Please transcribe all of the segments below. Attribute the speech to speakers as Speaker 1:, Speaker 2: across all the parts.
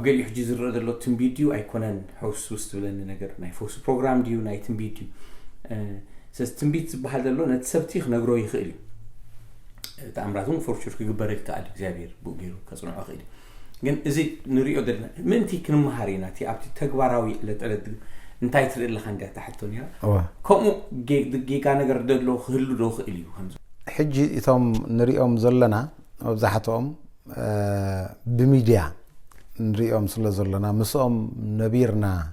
Speaker 1: قال يحجي زر هذا اللي تنبيديو أيكونن حوس وستولن نجار نايفوس برنامج ديو ناي تنبيديو سستنبيت بهذا اللون نتسبتيخ نجرو يخيل تعمراتهم فرشوش كجبرك تعال زابير بوجيرو كسرنا أخيل جن إذا نريد أدرنا من تي كن مهارينا تي أبتي تجبراوي لتألد نتاي تري اللي خنجة تحتونيها كم جي كان نجار دلو خلو دلو خيليو همز
Speaker 2: حجي إثام نريهم زلنا أو زحتهم بميديا نريهم زلنا مسهم نبيرنا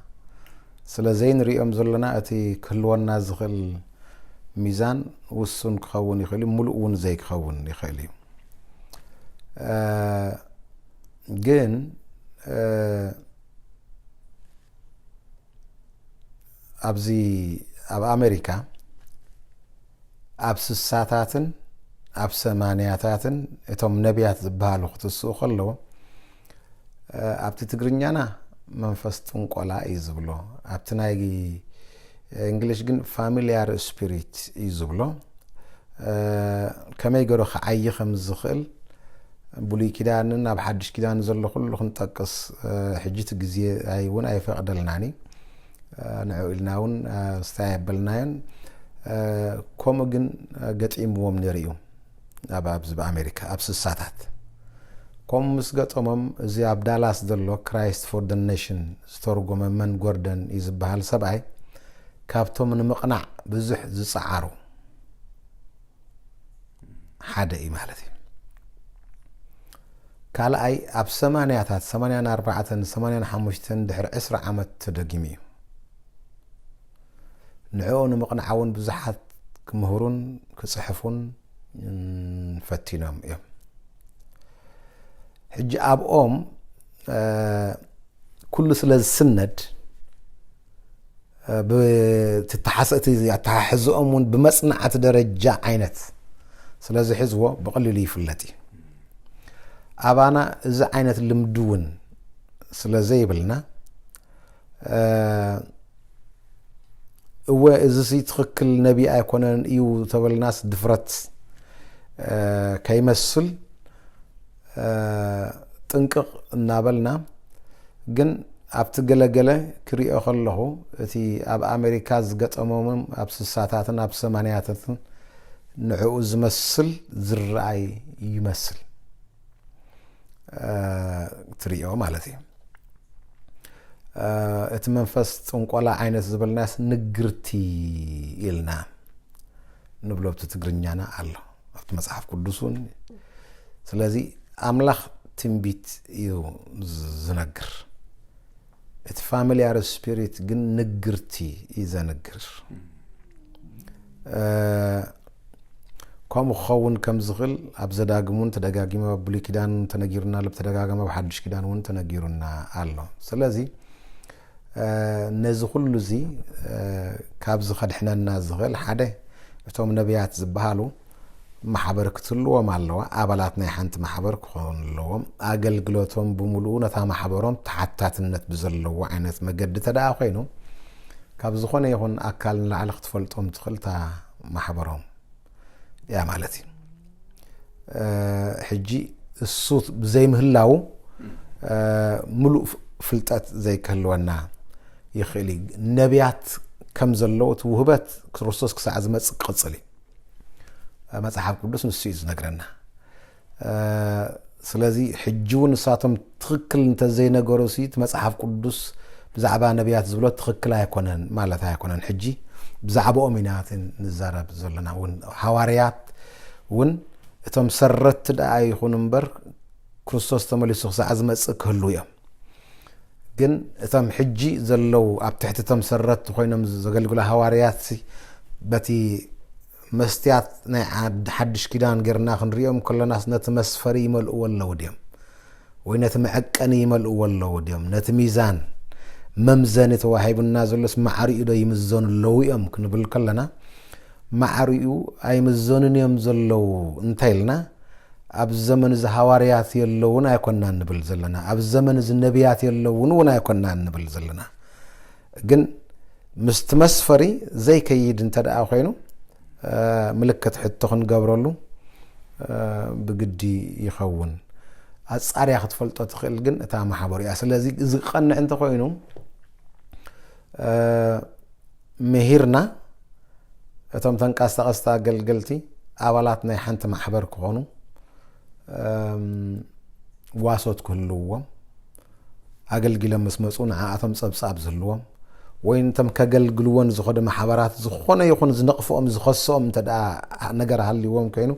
Speaker 2: سلازين نريهم زلنا أتي كلونا زخل ميزان وسون كخون يخلي ملؤون زي كخون يخلي جن أبزي أب أمريكا أبس الساتاتن أبس مانياتاتن إتهم نبيات زبالو ختصو خلو أبتي تقرنيانا منفستون قولا إيزبلو أبتنايجي إنجليش جن familiar spirit إيزبلو كما يقولوا خعي خمس خل بولي كدان أب حدش كدان زلو خلو خنتقص حجيت الجزية أيون أي فقدلناني نعولناون استعبلناين كومجن قطعيم وم نريو أبز بأمريكا أبس الساتات كوم مسقطهم زي عبدالاس دلو Christ for the Nation ستورغو من غوردن يزبهال سبعي كابتو من مقنع بزح زصعارو حدا اي مالتي قال اي اب 84 دحر 10 عامت تدقيميو نعون مقنعون بزحات كمهرون كصحفون فتينهم يوم حج اب ام كل سلاز سند بتتحسأت يتحزقون بمصنعة درجة عينت سلازي حزوه بقلل يفلتي أبانا إذا عينت المدون سلازي بلنا هو إذا سيتخك النبي أيكونن إيو تبال الناس دفرت كيمثل تنقق النابلنا جن أبتجلجله كريه خلله تي أب أمريكا زقت أمامهم أب ساتاتن أب سمانياتن نعوز مسل زرعي يمثل تريه مالتي اتمنفست انقلا عينت زبل ناس نجرتي إلنا نبلو بتتقرنيانا الله أبت مصحف قدسون سلازي أملاخ تنبيت يو زنقر ات familiar spirit جن نجرتي إذا نجر كم خون كم زغل أبزداجمون تداجمون بلي كدان تنجيرنا لبتداجمون بحدش كدان ون تنجيرنا الله سلازي نزخل لزي كابز خد حنا النازغل حدا بتوم نبيات زبالو محبر كتلو ومالوا أبلاتنا حنت محبر كون لهم أقل قلوتهم بملؤونة ثا محبرهم تحتات النت بزلوا وعنت مجد تداخينهم كابزخون يهون أكلنا على اختفلتهم تخلتا محبرهم يا مالتي حجي الصوت زي مهلاو ملؤ فلتات زي كهلونا يخلي نبيات كم زلوت وهبت كريستوس كساعة زمت قصلي مصحف قدس نسيز نقرنا سلازي حجون ساتم تخكل انت زي نقروسيت مصحف قدس بزعبا نبيات زبلوت تخكل هيكونن مالت هيكونن حجي بزعبا أمينات نزارب زلنا ون حواريات ون اتم سرت دعاي خوننبر كريستوس تمليسو ساعة زمت كهلويا جن اتم حجي زلو اب تحت تم سرت خوينم زغلغلا حواريات بتي مستيات نعد حدش كدان قرنا خنريهم كل ناس نتمسفري ملء ولا وديم وينتمعقني ملء ولا وديم نتميزان ممزان توهيب النازل اسمع عريو يمزون اللويم كنبل كلنا مع عريو اي مزون يمزلو انتيلنا اب الزمن ز حواريات يلون ايكوننا نبل زلنا اب الزمن ز النبيات يلون ونا ايكوننا نبل زلنا جن مستمسفري زي كيد انت دعا خينو ملكت حتى خن قبرلو بقدي يخون ኣጻርያ ክትፈልጦ ትኽእል ግን እታ ማሕበር እያ ስለዚ እዚ ቀንዕ እንተ ኮይኑ መሂርና እቶም ተንቀሳቐስቲ ኣገልገልቲ ኣባላት ናይ ሓንቲ ማሕበር ክኾኑ ዋሶት ክህልዎም ኣገልግሎም ምስ መፁ ንዓኣቶም ፀብጻብ ዝህልዎም ወይ እንቶም ከገልግልዎን ዝኸደ ማሕበራት ዝኾነ ይኹን ዝነቕፍኦም ዝኸስኦም እንተደኣ ነገር ሃልይዎም ኮይኑ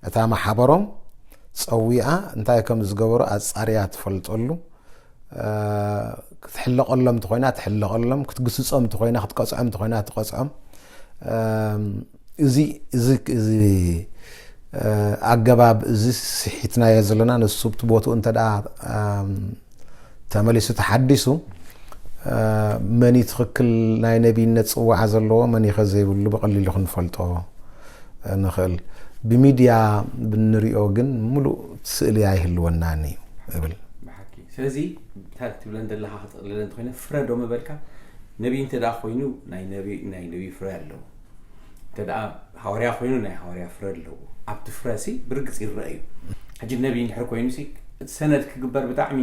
Speaker 2: እታ ማሕበሮም ፀዊዓ እንታይ ከም ዝገበሩ ኣጻርያ ትፈልጠሉ ክትሕለቐሎም ትኾይና ትሕለቐሎም ክትግስፆም ትኾይና ክትቀፅዖም ትኾይና ትቀፅዖም እዚ ኣገባብ እዚ ስሒትናዮ ዘለና ንሱ ብትቦቱ እንተደኣ ተመሊሱ ተሓዲሱ መን ትኽክል ናይ ነቢይነት ጽዋዕ ዘለዎ መን ይኸዘይብሉ በቀሊሉ ክንፈልጦ ንኽእል ብሚድያ ብንሪኦ ግን ሙሉእ ስእሊ ኣይህልወናኒ እብል
Speaker 1: ስለዚ ትብለን ዘለኻ ክትቕልለን ትኾይነ ፍረዶ መበልካ ነቢይ እንተደኣ ኮይኑ ናይ ነቢይ ፍረ ኣለዎ እንተደኣ ሃዋርያ ኮይኑ ናይ ሃዋርያ ፍረ ኣለዎ ኣብቲ ፍረሲ ብርግፅ ይረአዩ ሕጂ ነቢይ እንድሕር ኮይኑ ሰነድ ክግበር ብጣዕሚ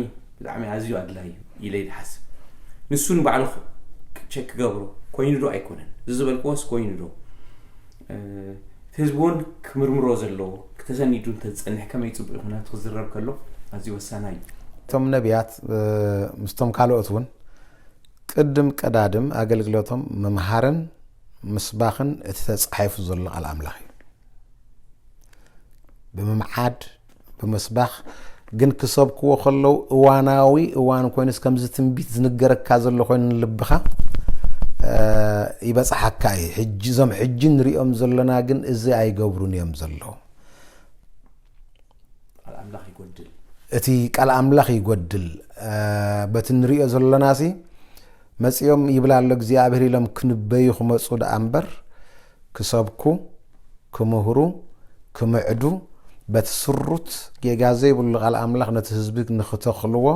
Speaker 1: ኣዝዩ ኣድላይ ኢለ ይሓስብ ንሱ ንባዕሉ ቸክ ክገብሮ ኮይኑ ዶ ኣይኮነን ዝበልክዎስ ኮይኑ ዶ ህዝቡን ክምርምሮ ዘለዎ ክተሰኒዱ እንተዝፀንሕ ከመይ ፅቡቅ ይኹናት ክዝረብ ከሎ ኣዝዩ ወሳና እዩ
Speaker 2: እቶም ነቢያት ምስቶም ካልኦት እውን ቅድም ቀዳድም ኣገልግሎቶም መምሃርን ምስባኽን እቲ ተጻሒፉ ዘሎ ቃል ኣምላኽ እዩ ብምምዓድ ብምስባኽ ግን ክሰብክዎ ከለው እዋናዊ እዋን ኮይኑስ ከምዚ ትንቢት ዝንገረካ ዘሎ ኮይኑ ልብኻ ይበጽሓካ እዩ ሕጂ ዞም ሕጂ ንሪኦም ዘለና ግን እዚ ኣይገብሩን እዮም ዘሎ
Speaker 1: ኣምላኽ ይጎድል
Speaker 2: እቲ ቃል ኣምላኽ ይጎድል በቲ ንሪኦ ዘለናሲ መጽኦም ይብላ ኣሎ እግዚኣብሔር ኢሎም ክንበዩ ክመፁ ደኣ እምበር ክሰብኩ ክምህሩ ክምዕዱ በትስሩት ጌጋ ዘይብሉ ቃል ኣምላኽ ነቲ ህዝቢ ንኽተኽልዎ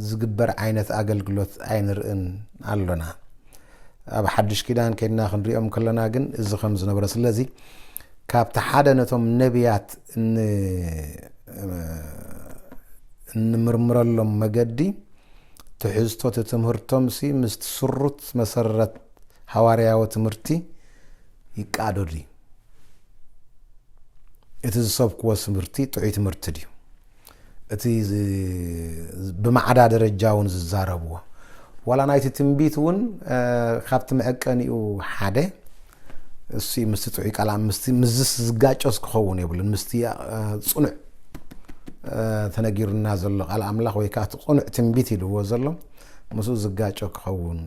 Speaker 2: ዝግበር ዓይነት ኣገልግሎት ኣይንርእን ኣሎና ኣብ ሓድሽ ኪዳን ከይድና ክንሪኦም ከለና ግን እዚ ከም ዝነበረ ስለዚ ካብቲ ሓደ ነቶም ነቢያት እንምርምረሎም መገዲ ትሕዝቶ ትምህርቶም ምስ ትስሩት መሰረት ሃዋርያዊ ትምህርቲ ይቃደዱ እቲ ዝሰብክዎ ትምህርቲ ጥዑይ ትምህርቲ ድዩ እቲ ብማዕዳ ደረጃ እውን ዝዛረብዎ ዋላ ናይቲ ትንቢት እውን ካብቲ መዐቀኒኡ ሓደ እሱ ምስቲ ጥዑይ ቃል ምዝስ ዝጋጨስ ክኸውን የብሉን ምስቲ ጽኑዕ ተነጊሩና ዘሎ ቃል ኣምላኽ ወይ ከዓ ጽኑዕ ትንቢት ኢልዎ ዘሎ ምስኡ ዝጋጨ ክኸውን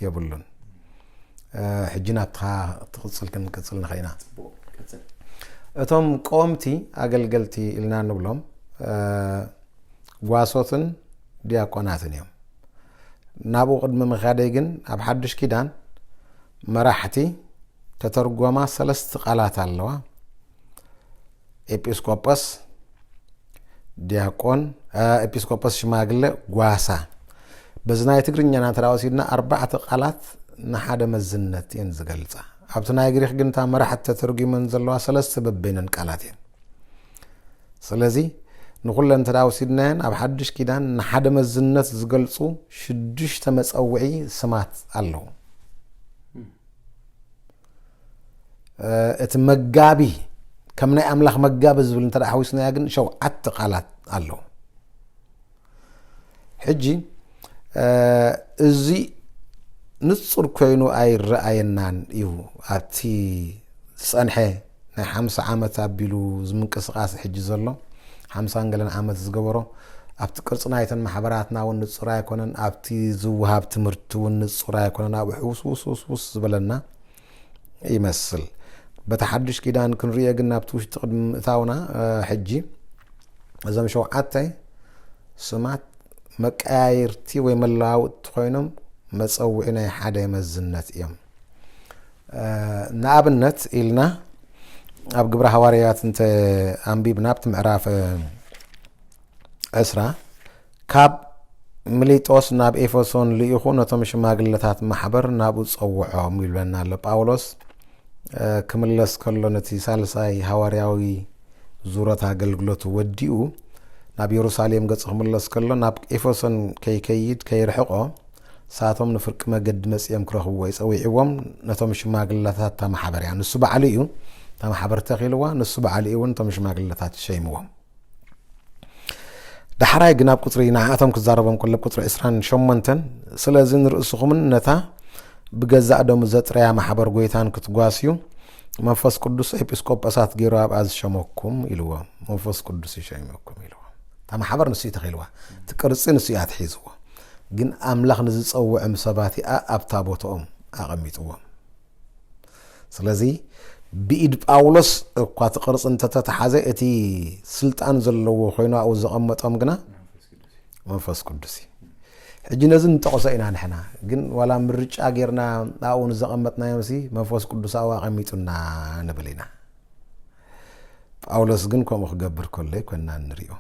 Speaker 2: የብሉን ሕጂ ናብትኻ ትቕፅል ክንቅፅል ንኸይና እቶም ቆምቲ ኣገልገልቲ ኢልና ንብሎም ጓሶትን ዲያቆናትን እዮም ናብኡ ቅድሚ ምኻደይ ግን ኣብ ሓድሽ ኪዳን መራሕቲ ተተርጎማ 3 ቃላት ኣለዋ ኤጲስቆጶስ ዲያቆን ኤጲስቆጶስ ሽማግለ ጓሳ በዝናይ ትግርኛና ተራወሲድና 4 ቃላት ንሓደ መዝነት እየን ዝገልጻ ኣብቲ ናይ ግሪክ ግን ታ መራሕቲ ተተርጉመን ዘለዋ 3 በበይነን ቃላት እየን ስለዚ ንኹለን ተራወሲድናን ኣብ ሓድሽ ኪዳን ንሓደ መዝነት ዝገልጹ 6 መጸውዒ ስማት ኣለዉ እቲ መጋቢ ከም ናይ ኣምላኽ መጋቢ ዝብል እንተሓዊስና ግን 7 ቃላት ኣለዉ ሕጂ እዚ ንጹር ኮይኑ ኣይረኣየናን እዩ ኣብቲ ዝጸንሐ ናይ 50 ዓመት ኣቢሉ ዝምንቅስቓስ ሕጂ ዘሎ 50 ገለን ዓመት ዝገበሮ ኣብቲ ቅርጽ ናይተን ማሕበራትና እውን ንጹር ኣይኮነን ኣብቲ ዝውሃብ ትምህርቲ እውን ንጹር ኣይኮነን ኣብ ውስውስ ዝበለና ይመስል በቲ ሓድሽ ኪዳን ክንሪኦ ግን ኣብቲ ውሽጢ ቅድሚ እታውና ሕጂ እዞም 7 ስማት መቀያየርቲ ወይ መለዋወጥቲ ኮይኖም መጸውዒ ናይ ሓደ መዝነት እዮም ንኣብነት ኢልና ኣብ ግብረ ሃዋርያት እንተ ኣንቢብና ኣብቲ ምዕራፍ 10 ካብ ሚሌጦስ ናብ ኤፌሶን ልኢኹ ነቶም ሽማግለታት ማሕበር ናብኡ ፀውዖም ይብለና ኣሎ ጳውሎስ ክምለስ ከሎ ነቲ ሳልሳይ ሃዋርያዊ ዙረት አገልግሎት ወዲኡ ናብ ኢየሩሳሌም ገጽ ክምለስ ከሎ ናብ ኤፌሶን ከይከይድ ከይርሕቆ ሳቶም ንፍርቅ መገድ መጽየም ክረኽብዎ ይጸዊዕዎም ነቶም ሽማግለታት ተማሕበርያ ንሱ በዓል እዩ ተማሕበር ተኺልዋ ንሱ በዓል እዩ ነቶም ሽማግለታት ሸይምዎም دحراي جناب قطري نعاتهم كزاربهم كل قطر إسران شمنتن سلازين رؤسهم نتا بجزاء دم زتريا محبر قويتان كتقاسيو منفس قدس إبسكوب أسات جراب از شموكم إلوا منفس قدس شيموكم إلوا تام حبر نسي تخيلوا تكرسين نسيات حيزوا جن أملاخ نزيد أو عمسباتي أبتابوتهم أغميتوا سلازي بيد باولس قات قرص انت تتحازي اتي سلطان زلو خوينا او زقمطم غنا منفس قدسي اجي نزن تقصينا نحنا ግን ولا مرጫ غيرنا አሁን زقمطنا يمسي منفس قدس አዋ قميطنا نبلينا باولس ግን ኮም خገብር كله كنا نريو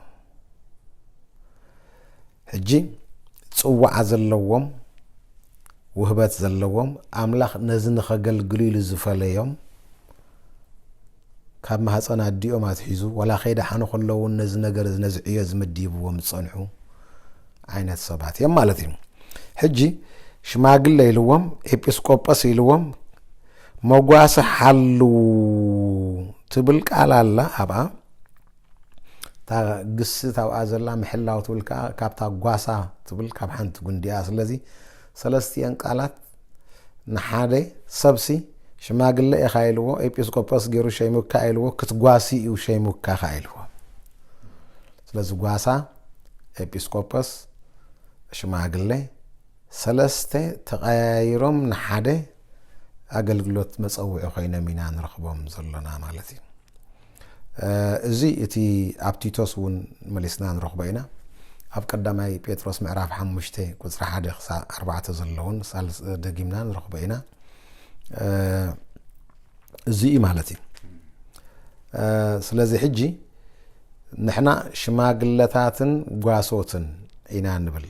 Speaker 2: اجي ጽዋዕ ዘለዎም وهبت ዘለዎም አምላኽ ነዝን خገልግሉ ዝፈለዮም ካብ ማህፀና ዲኦም አትሒዙ ወላ ኸይዳ ሓኑ ከለው ነዚ ነገር ዝነዝዕዮ ዝምድይብዎም ጸንሑ አይነት ሰባት የም ማለት እዩ ሕጂ ሽማግለ ኢልዎም ኤጲስቆጶስ ኢልዎም መጓሰ ሓሉ ትብል ቃል አላ አባ ታ ግስታው አዘላ ምሕላው ትብል ካብታ ጓሳ ትብል ካብ ሓንቲ ጉንዲያ ስለዚ ሰለስቲያን ቃላት ንሓደ ሰብሲ ሽማግለ ይኻይልዎ ኤጲስቆጶስ ገሩ ሸይሙካ አይልዎ ክትጓሲ እዩ ሸይሙካ ኻይልዎ ስለዚ ጓሳ ኤጲስቆጶስ ሽማግለ ሰለስተ ተቀያይሮም ንሓደ አገልግሎት መጸውዒ ኮይኖም ኢና ንረኽቦም ዘለና ማለት እዩ እዚ እቲ አፕቲቶስ ውን መሊስና ንረኽቦ ኢና ኣብ ቀዳማይ ጴጥሮስ ምዕራፍ 5 ቁጽሪ 1 ክሳብ 4 ዘለውን ሳልስ ደጊምና ንረኽቦ ኢና زي مالتي سلازي حجي نحنا شماغلتاتن غواسوتن اينا نبل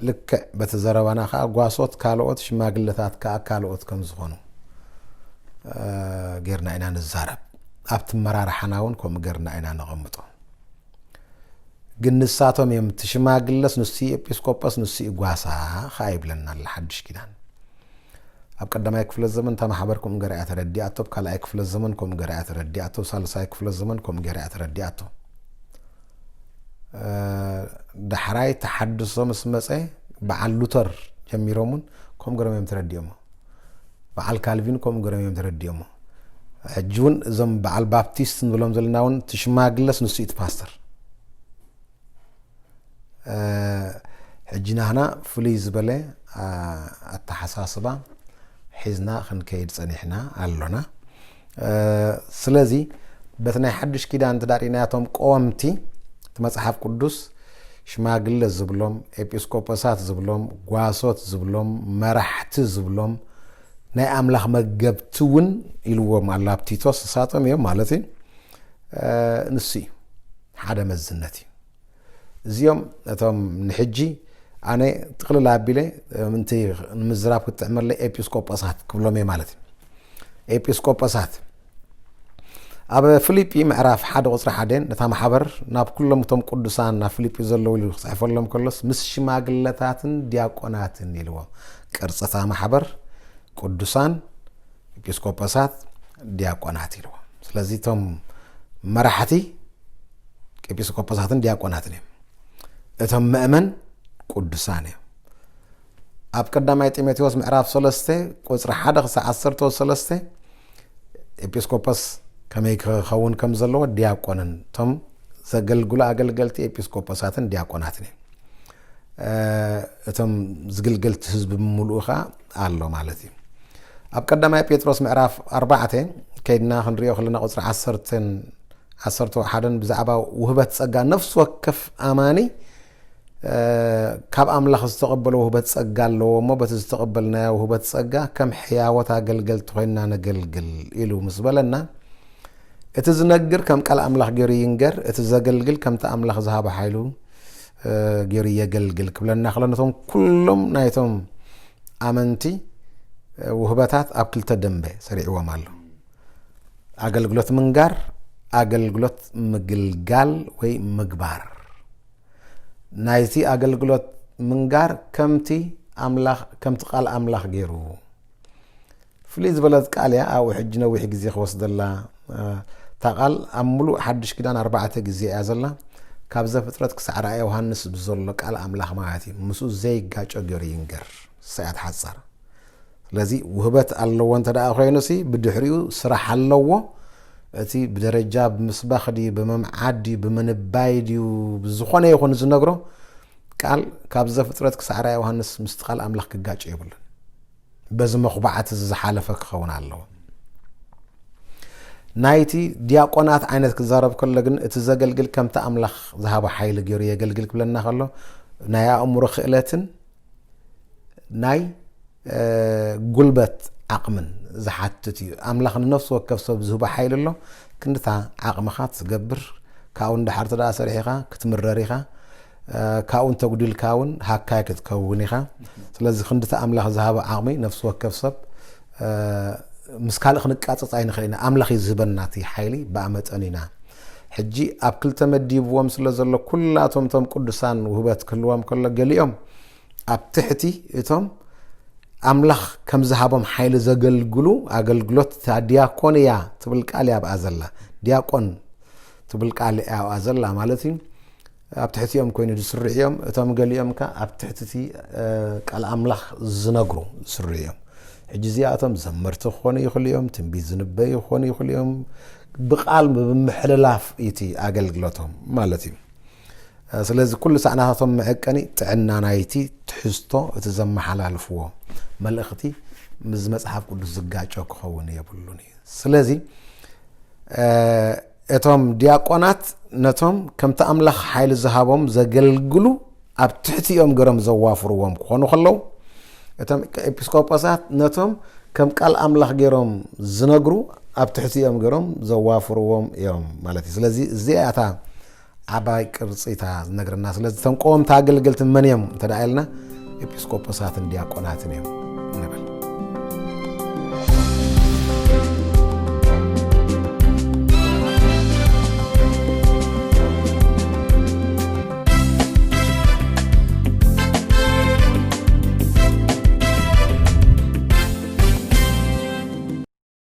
Speaker 2: لك بتزربانا خا غواسوت كالوت شماغلتات كالوت كم زخونو غيرنا اينا نزارب ابت مرار حناون كوم غيرنا اينا نقمطو ግንሳቶም የምትሽማግለስ ንሲ ኤጲስቆጶስ ንሲ ጓሳ ኻይብለና ለሐድሽ ኪዳን ኣብ ቀዳማይ ክፍለ ዘመን ተማሕበርኩም ገራያ ተረዲአቶ ካልኣይ ክፍለ ዘመን ኮም ገራያ ተረዲአቶ ሳልሳይ ክፍለ ዘመን ኮም ገራያ ተረዲአቶ ዳሕራይ ተሐድሶ መስመፀ በዓል ሉተር ጀሚሮሙን ኮም ገረም ተረዲኦሞ በዓል ካልቪን ኮም ገረም ተረዲኦሞ ሕጁን ዘም በዓል ባፕቲስት ንብሎም ዘለናውን ትሽማግለስ ንሲት ፓስተር ሕጂና هنا ፍሉይ ዝበለ አተሐሳስባ ሒዝና ክንከይድ ጸኒሕና አሎና ስለዚ በትናይ ሓድሽ ኪዳን ተዳሪናያቶም ቆምቲ መጽሐፍ ቅዱስ ሽማግለ ዝብሎም ኤጲስቆጶሳት ዝብሎም ጓሶት ዝብሎም መራሕቲ ዝብሎም ናይ አምላኽ መገብቱውን ኢልዎም አላብ ቲቶስ ሳቶም እዮም ማለት ንሲ ሓደ መዝነት እዚኦም እቶም ንሕጂ አነ ጥቅልል አቢለ ምንቴ ምዝራብ ክትዕመር ለይ ኤጲስቆጶሳት ክብሎም ማለት ኤጲስቆጶሳት አብ ፊልጵ ምዕራፍ 1 ቁጽሪ 1 ነታ ማሕበር ናብ ኩሎም ቶም ቅዱሳን ናብ ፊልጵ ዘለው ኢሉ ጽሕፈሎም ከሎስ ምስ ሽማግለታትን ዲያቆናትን ኢልዎም ቅርጽታ ማሕበር ቅዱሳን ኤጲስቆጶሳት ዲያቆናት ኢልዎም ስለዚ ቶም መራሕቲ ኤጲስቆጶሳትን ዲያቆናትን እቶም መእመን ቅዱሳን ኣብ ቀዳማይ ጢሞቴዎስ ምዕራፍ 3 ቁጽሪ 1 ክሳብ 13 ኤጲስቆጶስ ከመይ ክኸውን ከም ዘለዎ ዲያቆንን ቶም ዘገልግሉ አገልገልቲ ኤጲስቆጶሳትን ዲያቆናትን እቶም ዝግልገልቲ ህዝብ ሙሉኻ አሎ ማለት እዩ ኣብ ቀዳማይ ጴጥሮስ ምዕራፍ 4 ከይድና ክንሪኦ ከለና ቁጽሪ 11 ብዛዕባ ውህበት ጸጋ ነፍስ ወከፍ አማኒ ካብ አምላኽ ዝተቀበለው ውህበት ጸጋ ኣለዎ እሞ በቲ ዝተቀበልናዮ ውህበት ጸጋ ከም ሕያወት አገልገልቲ ኮይና ነገልግል ኢሉ ምስ በለና እቲ ዝነግር ከም ቃል አምላኽ ገይሩ ይንገር እቲ ዘገልግል ከም ተአምላኽ ዝሃበ ኃይሉ ገይሩ የገልግል ክብለና ክለነቶም ኩሎም ናይቶም አመንቲ ውህበታት ኣብ ክልተ ደንበ ሰሪዕዎም ኣሎ አገልግሎት ምንጋር ኣገልግሎት ምግልጋል ወይ ምግባር ናይቲ ኣገልግሎት ምንጋር ከምቲ ቃል ኣምላኽ ገይሩ ፍልይ ዝበለት ቃል እያ ኣብ ሕጂ ነዊሕ ግዜ ክወስደላ ታቃል ኣብ ሙሉእ ሓድሽ ኪዳን 4 ግዜ እያ ዘላ ካብ ዘፍጥረት ክሳዕ ራእየ ዮሃንስ ብዘሎ ቃል ኣምላኽ ማለት እዩ ምስኡ ዘይጋጮ ገይሩ ይንገር ሰዓት ሓፃር ስለዚ ውህበት ኣለዎ እንተደኣ ኮይኑሲ ብድሕሪኡ ስራሕ ኣለዎ እቲ ብደረጃ ብምስባኽ ዲ ብመምዓዲ ብምንባይዲ ብዝኾነ ይኹን ዝነግሮ ቃል ካብ ዘፍጥረት ክሳዕ ራእየ ዮሃንስ ምስ ቃል ኣምላኽ ክጋጭ ይብሉን በዚ መኽባዓት ዝሓለፈ ክኸውን ኣለዎ ናይቲ ዲያቆናት ዓይነት ክዛረብ ከሎ ግን እቲ ዘገልግል ከምቲ ኣምላኽ ዝሃቦ ሓይሊ ገይሩ የገልግል ክብለና ከሎ ናይ ኣእምሮ ክእለትን ናይ ጉልበት ዓቕምን ዝሓትት እዩ ኣምላኽ ንነፍሱ ወከፍ ሰብ ዝህቦ ሓይሊ ኣሎ ክንድታ ዓቕምኻ ትገብር ካብኡ እንድሓር ተደኣ ሰሪሕኻ ክትምረር ኢኻ ካብኡ እንተጉዲልካ እውን ሃካይ ክትከውን ኢኻ ስለዚ ክንድታ ኣምላኽ ዝሃቦ ዓቕሚ ነፍሱ ወከፍ ሰብ ምስ ካልእ ክንቃፅፅ ኣይንኽእል ኢና ኣምላኽ ዝህበና እቲ ሓይሊ ብኣመጠን ኢና ሕጂ ኣብ ክልተ መዲብዎም ስለ ዘሎ ኩላቶም ቶም ቅዱሳን ውህበት ክህልዎም ከሎ ገሊኦም ኣብ ትሕቲ እቶም ኣምላኽ ከም ዝሃቦም ሓይሊ ዘገልግሉ ኣገልግሎት ዲያቆንያ ትብል ቃል እያ ኣብኣ ዘላ ዲያቆን ትብል ቃል እያ ኣብኣ ዘላ ማለት እዩ ኣብ ትሕቲኦም ኮይኑ ዝስርሑ እዮም እቶም ገሊኦም ከ ኣብ ትሕቲ ቃል ኣምላኽ ዝነግሩ ዝስርሑ እዮም ሕጂ እዚኣቶም ዘመርቲ ክኾኑ ይኽእሉ እዮም ትንቢት ዝንበዩ ክኾኑ ይኽእሉ እዮም ብቃል ብምሕልላፍ እቲ ኣገልግሎቶም ማለት እዩ ስለዚ ኩሉ ሰዓናታቶም መዕቀኒ ጥዕና ናይቲ ትሕዝቶ እቲ ዘመሓላልፍዎ መልእኽቲ ምስ መጽሓፍ ቅዱስ ዝጋጮ ክኸውን የብሉን እዩ ስለዚ እቶም ዲያቆናት ነቶም ከምቲ ኣምላኽ ሓይሊ ዝሃቦም ዘገልግሉ ኣብ ትሕቲኦም ገሮም ዘዋፍርዎም ክኾኑ ከለዉ እቶም ኤጲስቆጶሳት ነቶም ከም ቃል ኣምላኽ ገሮም ዝነግሩ ኣብ ትሕቲኦም ገሮም ዘዋፍርዎም እዮም ማለት እዩ ስለዚ እዚኣታ ዓባይ ቅርፂታ ዝነግረና ስለዚ እቶም ቆወምቲ ኣገልገልቲ መን እዮም እንተደኣ ኢልና ኤጲስቆጶሳትን ዲያቆናትን እዮም ንብል